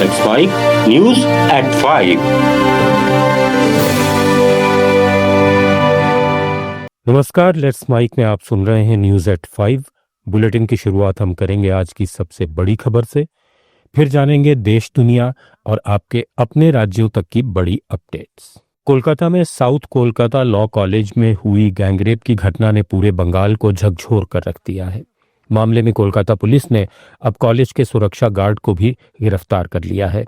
It's Mike, News at 5. नमस्कार, let's mic में आप सुन रहे हैं न्यूज एट 5। बुलेटिन की शुरुआत हम करेंगे आज की सबसे बड़ी खबर से, फिर जानेंगे देश दुनिया और आपके अपने राज्यों तक की बड़ी अपडेट्स। कोलकाता में साउथ कोलकाता लॉ कॉलेज में हुई गैंगरेप की घटना ने पूरे बंगाल को झकझोर कर रख दिया है। मामले में कोलकाता पुलिस ने अब कॉलेज के सुरक्षा गार्ड को भी गिरफ्तार कर लिया है।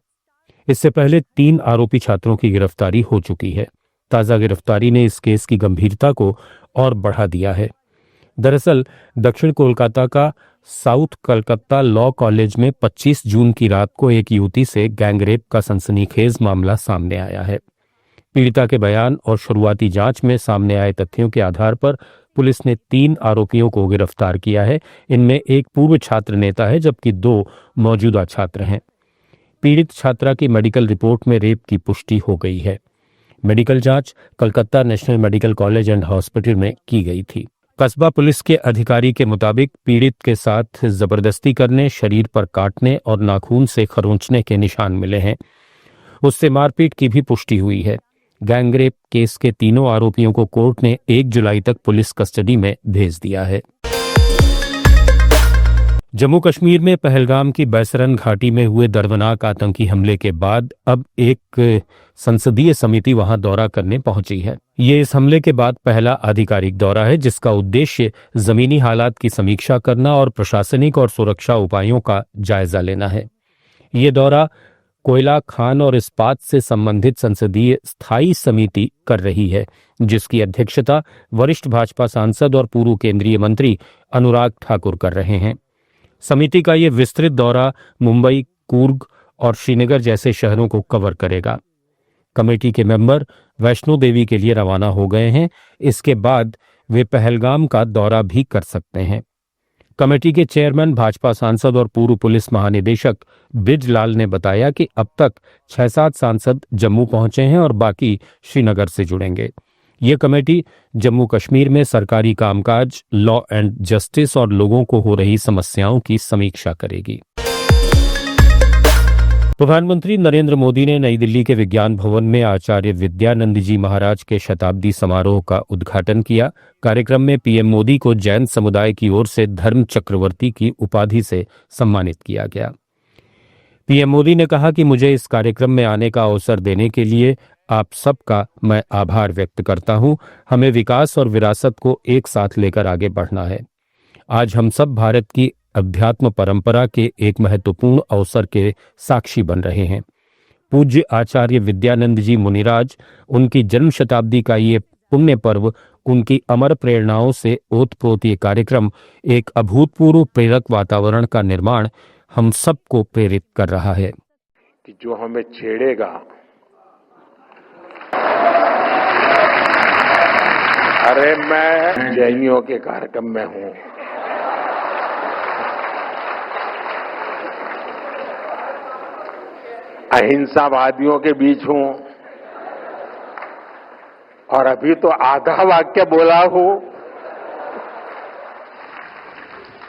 इससे पहले 3 आरोपी छात्रों की गिरफ्तारी हो चुकी है। ताजा गिरफ्तारी ने इस केस की गंभीरता को और बढ़ा दिया है। दरअसल दक्षिण कोलकाता का साउथ कलकत्ता लॉ कॉलेज में 25 जून की रात को एक युवती से गैंगरेप का सनसनीखेज मामला सामने आया है। पीड़िता के बयान और शुरुआती जांच में सामने आए तथ्यों के आधार पर पुलिस ने 3 आरोपियों को गिरफ्तार किया है। इनमें एक पूर्व छात्र नेता है जबकि 2 मौजूदा छात्र हैं। पीड़ित छात्रा की मेडिकल रिपोर्ट में रेप की पुष्टि हो गई है। मेडिकल जांच Calcutta national medical college and hospital में की गई थी। कस्बा पुलिस के अधिकारी के मुताबिक पीड़ित के साथ जबरदस्ती करने, शरीर पर काटने और नाखून से खरोंचने के निशान मिले हैं। उससे मारपीट की भी पुष्टि हुई है। गैंगरेप केस के तीनों आरोपियों को कोर्ट ने 1 जुलाई तक पुलिस कस्टडी में भेज दिया है। जम्मू कश्मीर में पहलगाम की बैसरन घाटी में हुए दर्दनाक आतंकी हमले के बाद अब एक संसदीय समिति वहां दौरा करने पहुंची है। ये इस हमले के बाद पहला आधिकारिक दौरा है जिसका उद्देश्य जमीनी हालात की समीक्षा करना और प्रशासनिक और सुरक्षा उपायों का जायजा लेना है। ये दौरा कोयला खान और इस्पात से संबंधित संसदीय स्थायी समिति कर रही है, जिसकी अध्यक्षता वरिष्ठ भाजपा सांसद और पूर्व केंद्रीय मंत्री अनुराग ठाकुर कर रहे हैं। समिति का ये विस्तृत दौरा मुंबई, कूर्ग और श्रीनगर जैसे शहरों को कवर करेगा। कमेटी के मेंबर वैष्णो देवी के लिए रवाना हो गए हैं। इसके बाद वे पहलगाम का दौरा भी कर सकते हैं। कमेटी के चेयरमैन भाजपा सांसद और पूर्व पुलिस महानिदेशक बिजलाल ने बताया कि अब तक 6-7 सांसद जम्मू पहुंचे हैं और बाकी श्रीनगर से जुड़ेंगे। ये कमेटी जम्मू कश्मीर में सरकारी कामकाज, लॉ एंड जस्टिस और लोगों को हो रही समस्याओं की समीक्षा करेगी। प्रधानमंत्री नरेंद्र मोदी ने नई दिल्ली के विज्ञान भवन में आचार्य विद्यानंद जी महाराज के शताब्दी समारोह का उद्घाटन किया। कार्यक्रम में पीएम मोदी को जैन समुदाय की ओर से धर्म चक्रवर्ती की उपाधि से सम्मानित किया गया। पीएम मोदी ने कहा कि मुझे इस कार्यक्रम में आने का अवसर देने के लिए आप सबका मैं आभार व्यक्त करता हूं। हमें विकास और विरासत को एक साथ लेकर आगे बढ़ना है। आज हम सब भारत की अध्यात्म परंपरा के एक महत्वपूर्ण अवसर के साक्षी बन रहे हैं। पूज्य आचार्य विद्यानंद जी मुनिराज, उनकी जन्म शताब्दी का ये पुण्य पर्व, उनकी अमर प्रेरणाओं से ओतप्रोत ये कार्यक्रम एक अभूतपूर्व प्रेरक वातावरण का निर्माण हम सबको प्रेरित कर रहा है। कि जो हमें छेड़ेगा, अरे मैं जैनियों के कार्यक्रम में हूं, अहिंसावादियों के बीच हूं और अभी तो आधा वाक्य बोला हूं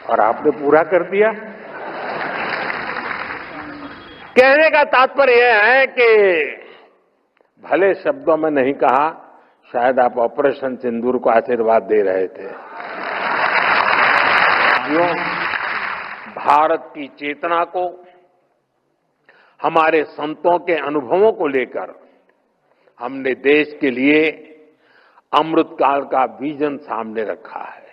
और आपने पूरा कर दिया। कहने का तात्पर्य यह है कि भले शब्दों में नहीं कहा, शायद आप ऑपरेशन सिंदूर को आशीर्वाद दे रहे थे। भारत की चेतना को, हमारे संतों के अनुभवों को लेकर हमने देश के लिए अमृतकाल का विजन सामने रखा है।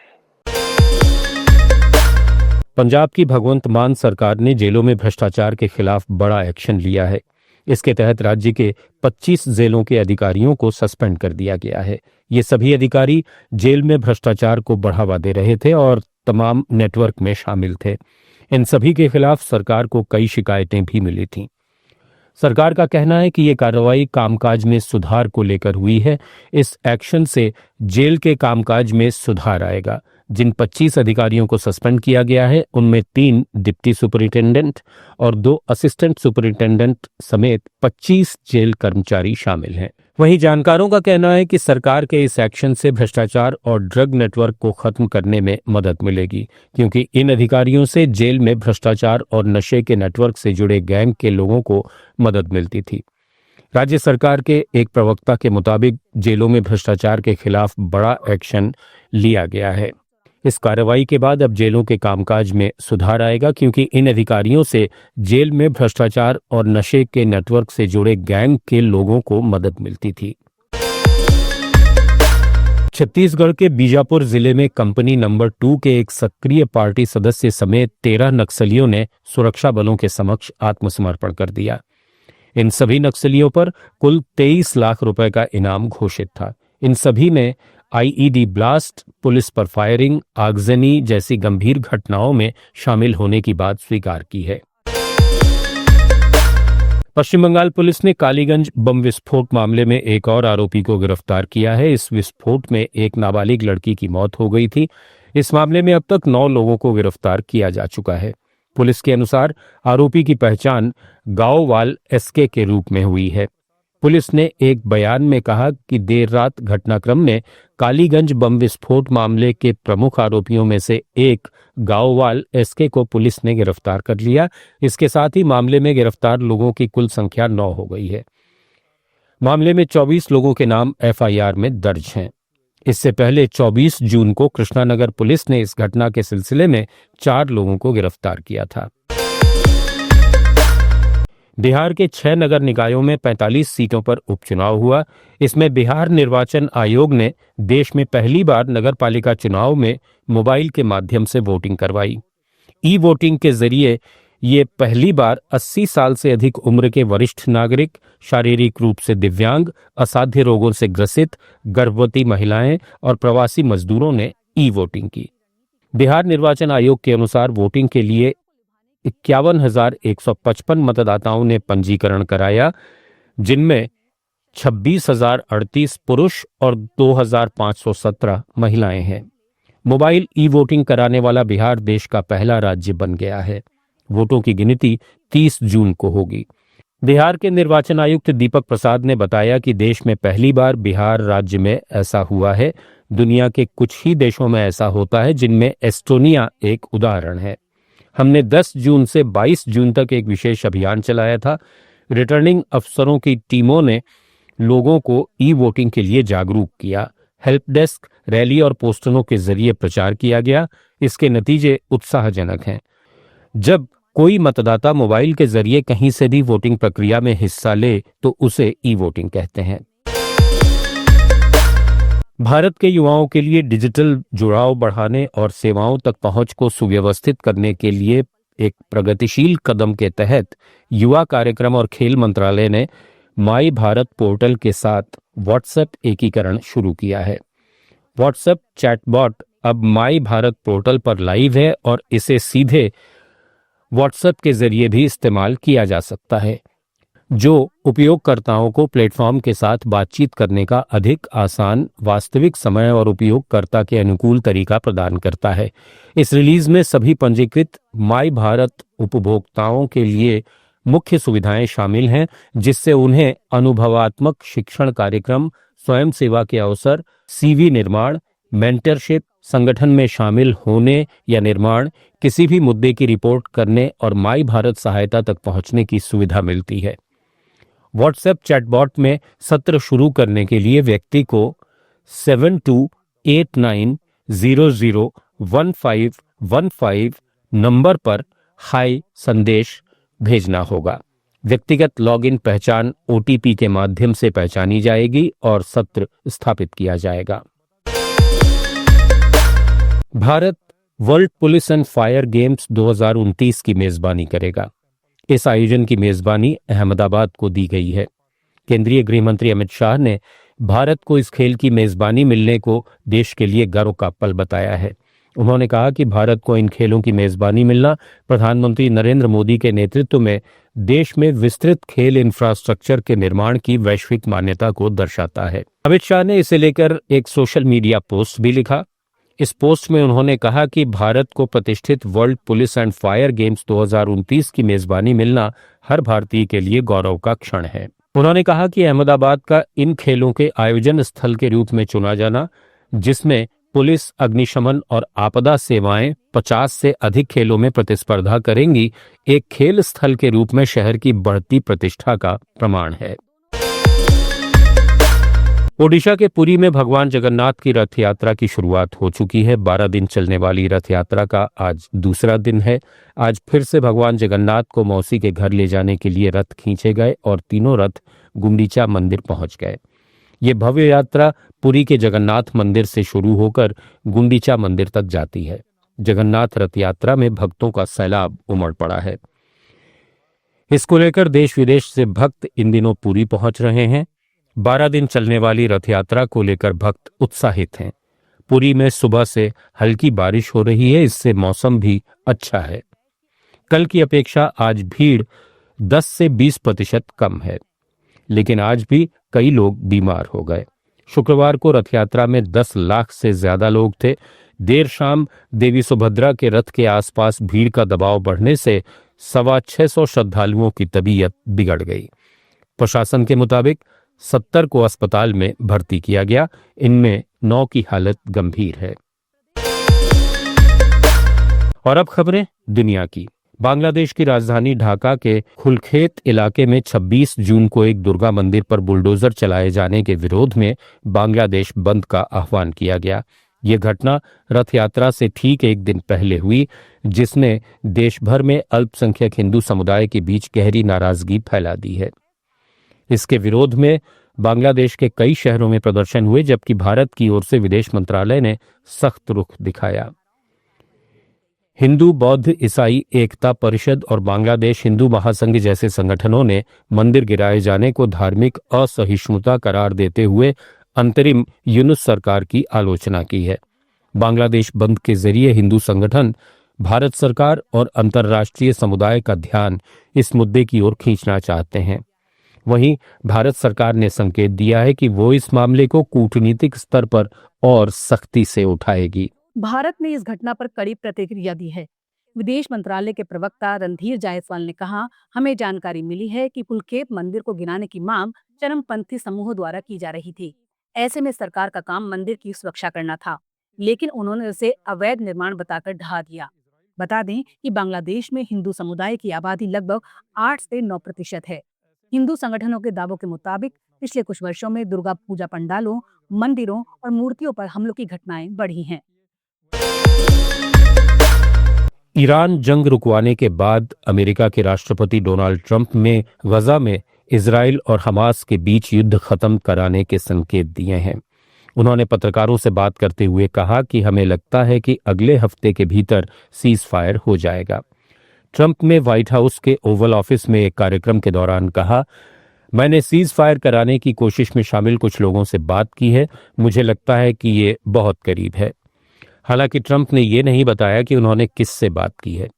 पंजाब की भगवंत मान सरकार ने जेलों में भ्रष्टाचार के खिलाफ बड़ा एक्शन लिया है। इसके तहत राज्य के 25 जेलों के अधिकारियों को सस्पेंड कर दिया गया है। ये सभी अधिकारी जेल में भ्रष्टाचार को बढ़ावा दे रहे थे और तमाम नेटवर्क में शामिल थे। इन सभी के खिलाफ सरकार को कई शिकायतें भी मिली थीं। सरकार का कहना है कि ये कार्रवाई कामकाज में सुधार को लेकर हुई है। इस एक्शन से जेल के कामकाज में सुधार आएगा। जिन 25 अधिकारियों को सस्पेंड किया गया है उनमें 3 डिप्टी सुपरिटेंडेंट और 2 असिस्टेंट सुपरिटेंडेंट समेत 25 जेल कर्मचारी शामिल हैं। वहीं जानकारों का कहना है कि सरकार के इस एक्शन से भ्रष्टाचार और ड्रग नेटवर्क को खत्म करने में मदद मिलेगी, क्योंकि इन अधिकारियों से जेल में भ्रष्टाचार और नशे के नेटवर्क से जुड़े गैंग के लोगों को मदद मिलती थी। राज्य सरकार के एक प्रवक्ता के मुताबिक जेलों में भ्रष्टाचार के खिलाफ बड़ा एक्शन लिया गया है। इस कार्रवाई के बाद अब जेलों के कामकाज में सुधार आएगा, क्योंकि इन अधिकारियों से जेल में भ्रष्टाचार और नशे के नेटवर्क से जुड़े गैंग के लोगों को मदद मिलती थी। छत्तीसगढ़ के बीजापुर जिले में कंपनी नंबर 2 के एक सक्रिय पार्टी सदस्य समेत 13 नक्सलियों ने सुरक्षा बलों के समक्ष आत्मसमर्पण कर दिया। इन सभी नक्सलियों पर कुल 23 लाख रुपए का इनाम घोषित था। इन सभी ने आईईडी ब्लास्ट, पुलिस पर फायरिंग, आगजनी जैसी गंभीर घटनाओं में शामिल होने की बात स्वीकार की है। पश्चिम बंगाल पुलिस ने कालीगंज बम विस्फोट मामले में एक और आरोपी को गिरफ्तार किया है। इस विस्फोट में एक नाबालिग लड़की की मौत हो गई थी। इस मामले में अब तक 9 लोगों को गिरफ्तार किया जा चुका है। पुलिस के अनुसार आरोपी की पहचान गाओवाल एसके के रूप में हुई है। पुलिस ने एक बयान में कहा कि देर रात घटनाक्रम में कालीगंज बम विस्फोट मामले के प्रमुख आरोपियों में से एक गाओवाल एसके को पुलिस ने गिरफ्तार कर लिया। इसके साथ ही मामले में गिरफ्तार लोगों की कुल संख्या 9 हो गई है। मामले में 24 लोगों के नाम एफआईआर में दर्ज हैं। इससे पहले 24 जून को कृष्णानगर पुलिस ने इस घटना के सिलसिले में 4 लोगों को गिरफ्तार किया था। बिहार के 6 नगर निकायों में 45 सीटों पर उपचुनाव हुआ। इसमें बिहार निर्वाचन आयोग ने देश में पहली बार नगरपालिका चुनाव में मोबाइल के माध्यम से वोटिंग करवाई। ई वोटिंग के जरिए ये पहली बार 80 साल से अधिक उम्र के वरिष्ठ नागरिक, शारीरिक रूप से दिव्यांग, असाध्य रोगों से ग्रसित, गर्भवती महिलाएं और प्रवासी मजदूरों ने ई वोटिंग की। बिहार निर्वाचन आयोग के अनुसार वोटिंग के लिए 51,155 मतदाताओं ने पंजीकरण कराया, जिनमें 26,038 पुरुष और 2,517 महिलाएं हैं। मोबाइल ई वोटिंग कराने वाला बिहार देश का पहला राज्य बन गया है। वोटों की गिनती 30 जून को होगी। बिहार के निर्वाचन आयुक्त दीपक प्रसाद ने बताया कि देश में पहली बार बिहार राज्य में ऐसा हुआ है। दुनिया के कुछ ही देशों में ऐसा होता है, जिनमें एस्टोनिया एक उदाहरण है। हमने 10 जून से 22 जून तक एक विशेष अभियान चलाया था। रिटर्निंग अफसरों की टीमों ने लोगों को ई वोटिंग के लिए जागरूक किया। हेल्प डेस्क, रैली और पोस्टरों के जरिए प्रचार किया गया। इसके नतीजे उत्साहजनक हैं। जब कोई मतदाता मोबाइल के जरिए कहीं से भी वोटिंग प्रक्रिया में हिस्सा ले तो उसे ई वोटिंग कहते हैं। भारत के युवाओं के लिए डिजिटल जुड़ाव बढ़ाने और सेवाओं तक पहुंच को सुव्यवस्थित करने के लिए एक प्रगतिशील कदम के तहत युवा कार्यक्रम और खेल मंत्रालय ने माई भारत पोर्टल के साथ व्हाट्सएप एकीकरण शुरू किया है। व्हाट्सएप चैटबॉट अब माई भारत पोर्टल पर लाइव है और इसे सीधे व्हाट्सएप के जरिए भी इस्तेमाल किया जा सकता है, जो उपयोगकर्ताओं को प्लेटफॉर्म के साथ बातचीत करने का अधिक आसान, वास्तविक समय और उपयोगकर्ता के अनुकूल तरीका प्रदान करता है। इस रिलीज में सभी पंजीकृत माई भारत उपभोक्ताओं के लिए मुख्य सुविधाएं शामिल हैं, जिससे उन्हें अनुभवात्मक शिक्षण कार्यक्रम, स्वयं सेवा के अवसर, सीवी निर्माण, मेंटरशिप, संगठन में शामिल होने या निर्माण, किसी भी मुद्दे की रिपोर्ट करने और माई भारत सहायता तक पहुंचने की सुविधा मिलती है। व्हाट्सएप चैटबॉट में सत्र शुरू करने के लिए व्यक्ति को 7289001515 नंबर पर हाय संदेश भेजना होगा। व्यक्तिगत लॉगिन पहचान ओटीपी के माध्यम से पहचानी जाएगी और सत्र स्थापित किया जाएगा। Bharat world police and fire games 2029 की मेजबानी करेगा। इस आयोजन की मेजबानी अहमदाबाद को दी गई है। केंद्रीय गृह मंत्री अमित शाह ने भारत को इस खेल की मेजबानी मिलने को देश के लिए गर्व का पल बताया है। उन्होंने कहा कि भारत को इन खेलों की मेजबानी मिलना प्रधानमंत्री नरेंद्र मोदी के नेतृत्व में देश में विस्तृत खेल इंफ्रास्ट्रक्चर के निर्माण की वैश्विक मान्यता को दर्शाता है। अमित शाह ने इसे लेकर एक सोशल मीडिया पोस्ट भी लिखा। इस पोस्ट में उन्होंने कहा कि भारत को प्रतिष्ठित world police and fire games 2029 की मेजबानी मिलना हर भारतीय के लिए गौरव का क्षण है। उन्होंने कहा कि अहमदाबाद का इन खेलों के आयोजन स्थल के रूप में चुना जाना, जिसमें पुलिस, अग्निशमन और आपदा सेवाएं 50 से अधिक खेलों में प्रतिस्पर्धा करेंगी, एक खेल स्थल के रूप में शहर की बढ़ती प्रतिष्ठा का प्रमाण है। ओडिशा के पुरी में भगवान जगन्नाथ की रथ यात्रा की शुरुआत हो चुकी है। 12 दिन चलने वाली रथ यात्रा का आज दूसरा दिन है। आज फिर से भगवान जगन्नाथ को मौसी के घर ले जाने के लिए रथ खींचे गए और तीनों रथ गुंडीचा मंदिर पहुंच गए। ये भव्य यात्रा पुरी के जगन्नाथ मंदिर से शुरू होकर गुंडीचा मंदिर तक जाती है। जगन्नाथ रथ यात्रा में भक्तों का सैलाब उमड़ पड़ा है। इसको लेकर देश विदेश से भक्त इन दिनों पुरी पहुंच रहे हैं। 12 दिन चलने वाली रथ यात्रा को लेकर भक्त उत्साहित हैं। पुरी में सुबह से हल्की बारिश हो रही है, इससे मौसम भी अच्छा है। कल की अपेक्षा आज भीड़ 10 से 20% कम है, लेकिन आज भी कई लोग बीमार हो गए। शुक्रवार को रथ यात्रा में 10 लाख से ज्यादा लोग थे। देर शाम देवी सुभद्रा के रथ के आसपास भीड़ का दबाव बढ़ने से 625 श्रद्धालुओं की तबीयत बिगड़ गई। प्रशासन के मुताबिक 70 को अस्पताल में भर्ती किया गया, इनमें 9 की हालत गंभीर है। और अब खबरें दुनिया की। बांग्लादेश की राजधानी ढाका के खुलखेत इलाके में 26 जून को एक दुर्गा मंदिर पर बुलडोजर चलाए जाने के विरोध में बांग्लादेश बंद का आह्वान किया गया। यह घटना रथ यात्रा से ठीक एक दिन पहले हुई, जिसने देश भर में अल्पसंख्यक हिंदू समुदाय के बीच गहरी नाराजगी फैला दी है। इसके विरोध में बांग्लादेश के कई शहरों में प्रदर्शन हुए, जबकि भारत की ओर से विदेश मंत्रालय ने सख्त रुख दिखाया। हिंदू, बौद्ध, ईसाई एकता परिषद और बांग्लादेश हिंदू महासंघ जैसे संगठनों ने मंदिर गिराए जाने को धार्मिक असहिष्णुता करार देते हुए अंतरिम यूनुस सरकार की आलोचना की है। बांग्लादेश बंद के जरिए हिंदू संगठन भारत सरकार और अंतर्राष्ट्रीय समुदाय का ध्यान इस मुद्दे की ओर खींचना चाहते हैं। वहीं भारत सरकार ने संकेत दिया है कि वो इस मामले को कूटनीतिक स्तर पर और सख्ती से उठाएगी। भारत ने इस घटना पर कड़ी प्रतिक्रिया दी है। विदेश मंत्रालय के प्रवक्ता रणधीर जायसवाल ने कहा, हमें जानकारी मिली है कि पुलकेत मंदिर को गिराने की मांग चरमपंथी समूहों द्वारा की जा रही थी। ऐसे में सरकार का काम मंदिर की सुरक्षा करना था, लेकिन उन्होंने उसे अवैध निर्माण बताकर ढहा दिया। बता दें कि बांग्लादेश में हिंदू समुदाय की आबादी लगभग 8 से 9% है। हिंदू संगठनों के दावों के मुताबिक पिछले कुछ वर्षों में दुर्गा पूजा पंडालों, मंदिरों और मूर्तियों पर हमलों की घटनाएं बढ़ी हैं। ईरान जंग रुकवाने के बाद अमेरिका के राष्ट्रपति डोनाल्ड ट्रंप ने गजा में इजराइल और हमास के बीच युद्ध खत्म कराने के संकेत दिए हैं। उन्होंने पत्रकारों से बात करते हुए कहा कि हमें लगता है कि अगले हफ्ते के भीतर सीज फायर हो जाएगा। ट्रंप ने व्हाइट हाउस के ओवल ऑफिस में एक कार्यक्रम के दौरान कहा, मैंने सीज फायर कराने की कोशिश में शामिल कुछ लोगों से बात की है। मुझे लगता है कि ये बहुत करीब है। हालांकि ट्रंप ने ये नहीं बताया कि उन्होंने किससे बात की है।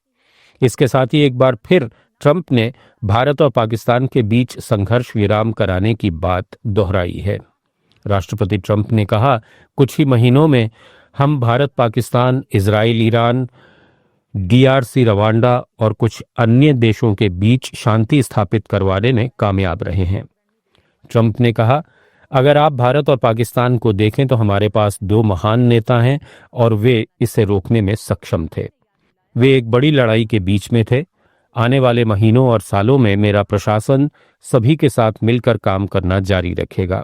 इसके साथ ही एक बार फिर ट्रंप ने भारत और पाकिस्तान के बीच संघर्ष विराम कराने की बात दोहराई है। राष्ट्रपति ट्रंप ने कहा, कुछ ही महीनों में हम Bharat, Pakistan, Israel, Iran, DRC, Rwanda और कुछ अन्य देशों के बीच शांति स्थापित करवाने में कामयाब रहे हैं। ट्रंप ने कहा, अगर आप भारत और पाकिस्तान को देखें तो हमारे पास 2 महान नेता हैं और वे इसे रोकने में सक्षम थे। वे एक बड़ी लड़ाई के बीच में थे। आने वाले महीनों और सालों में मेरा प्रशासन सभी के साथ मिलकर काम करना जारी रखेगा।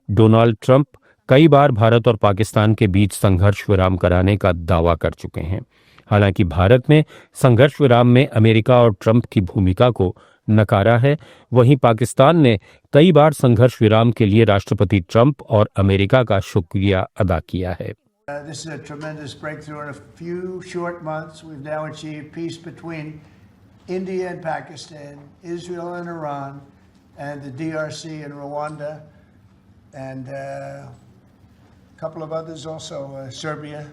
डोनाल्ड ट्रंप कई बार भारत और पाकिस्तान के बीच संघर्ष विराम कराने का दावा कर चुके हैं। हालांकि भारत ने संघर्ष विराम में अमेरिका और ट्रंप की भूमिका को नकारा है। वहीं पाकिस्तान ने कई बार संघर्ष विराम के लिए राष्ट्रपति ट्रंप और अमेरिका का शुक्रिया अदा किया है। This is a tremendous breakthrough. In a few short months, we've now achieved peace between India and Pakistan, Israel and Iran, and the DRC and Rwanda, and a couple of others also. Serbia,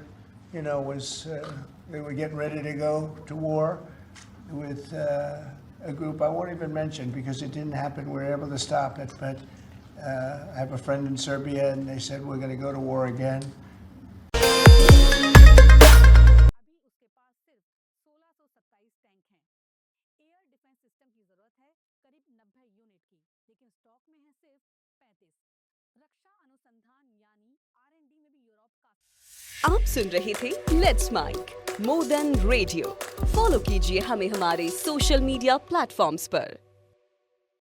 they were getting ready to go to war with a group I won't even mention because it didn't happen. We were able to stop it, but I have a friend in Serbia, and they said we're going to go to war again. की, लेकिन stock में है सिर्फ 35। रक्षा अनुसंधान यानी R&D में भी Europe का। आप सुन रहे थे let's mike more than radio. Follow कीजिए हमें हमारे सोशल मीडिया प्लेटफॉर्म्स पर।